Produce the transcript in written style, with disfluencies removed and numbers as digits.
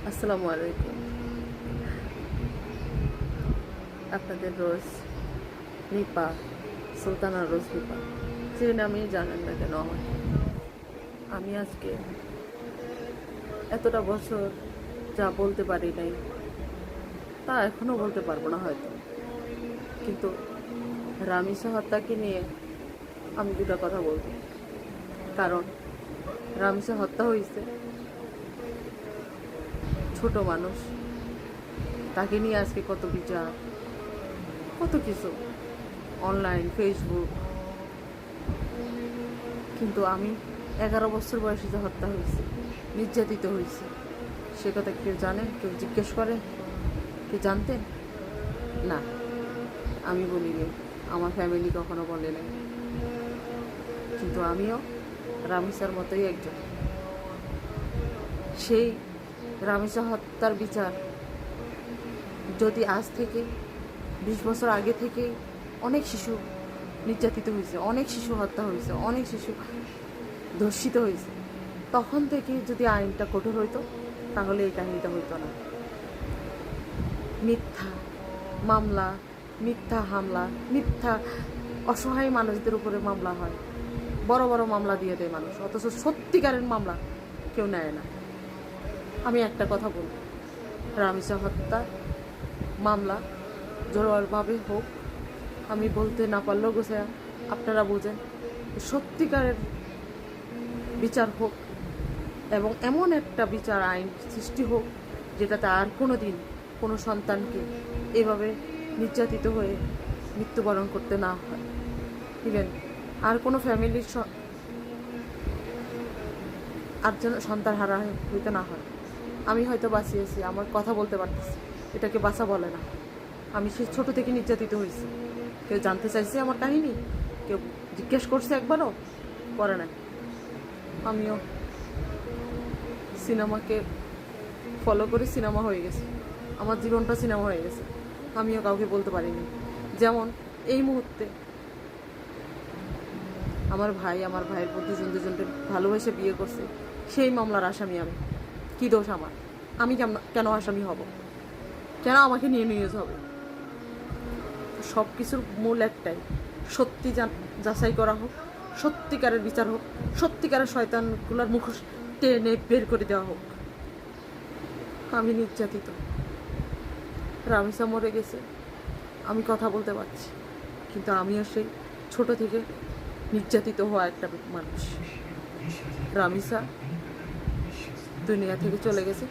আসসালামু আলাইকুম। আপনাদের রোজ নিপা, সুলতানা রোজ নিপা, যে নামে জানেন না কেন আমাকে। আমি আজকে এতটা বছর যা বলতে পারি নাই তা এখনো বলতে পারবো না হয়তো, কিন্তু রামিসা হত্যাকে নিয়ে আমি দুটা কথা বলবো। কারণ রামিসা হত্যা হয়েছে, ছোট মানুষ, তাকে নিয়ে আজকে কত বিচার, কত কিছু অনলাইন, ফেসবুক। কিন্তু আমি 11 বছর বয়সে যে হত্যা হয়েছে, নির্যাতিত হয়েছে, সে কথা কেউ জানে? কেউ জিজ্ঞেস করে? কেউ জানতেন? না, আমি বলিনি, আমার ফ্যামিলি কখনো বলে নাই। কিন্তু আমিও রামিসার মতোই একজন। সেই রামিসা হত্যার বিচার যদি আজ থেকে 20 বছর আগে থেকে অনেক শিশু নির্যাতিত হয়েছে, অনেক শিশু হত্যা হয়েছে, অনেক শিশু ধর্ষিত হয়েছে, তখন থেকে যদি আইনটা কঠোর হইতো তাহলে এই কাহিনীটা হইতো না। মিথ্যা মামলা, মিথ্যা হামলা, মিথ্যা অসহায় মানুষদের উপরে মামলা হয়, বড় বড় মামলা দিয়ে দেয় মানুষ, অথচ সত্যিকারের মামলা কেউ নেয় না। আমি একটা কথা বলব, রামিসা হত্যা মামলা জোরালোভাবে হোক। আমি বলতে না পারলেও গোছায়া আপনারা বোঝেন, সত্যিকারের বিচার হোক এবং এমন একটা বিচার আইন সৃষ্টি হোক যেটাতে আর কোনো দিন কোনো সন্তানকে এভাবে নির্যাতিত হয়ে মৃত্যুবরণ করতে না হয়। ইভেন আর কোনো ফ্যামিলির আর যেন সন্তান হারা হইতে না হয়। আমি হয়তো বাঁচিয়েছি, আমার কথা বলতে পারতেছি, এটাকে বাঁচা বলে না। আমি সে ছোটো থেকে নির্যাতিত হয়েছি। কেউ জানতে চাইছে আমার কাহিনী? কেউ জিজ্ঞেস করছে একবারও? করে নাই। আমিও সিনেমাকে ফলো করে সিনেমা হয়ে গেছে, আমার জীবনটা সিনেমা হয়ে গেছে। আমিও কাউকে বলতে পারিনি। যেমন এই মুহূর্তে আমার ভাইয়ের পর দুজনকে ভালোবেসে বিয়ে করছে, সেই মামলার আসামি আমি। কী দোষ আমার? আমি কেন আসামি হব? কেন আমাকে নিয়ে নিউজ হবে? সব কিছুর মূল একটাই, সত্যি যাচাই করা হোক, সত্যিকারের বিচার হোক, সত্যিকারের শয়তানগুলোর মুখোশ টেনে বের করে দেওয়া হোক। আমি নির্যাতিত, রামিসা মরে গেছে, আমি কথা বলতে পারছি, কিন্তু আমিও সেই ছোট থেকে নির্যাতিত হওয়া একটা মানুষ। রামিসা দুনিয়া থেকে চলে গেছে।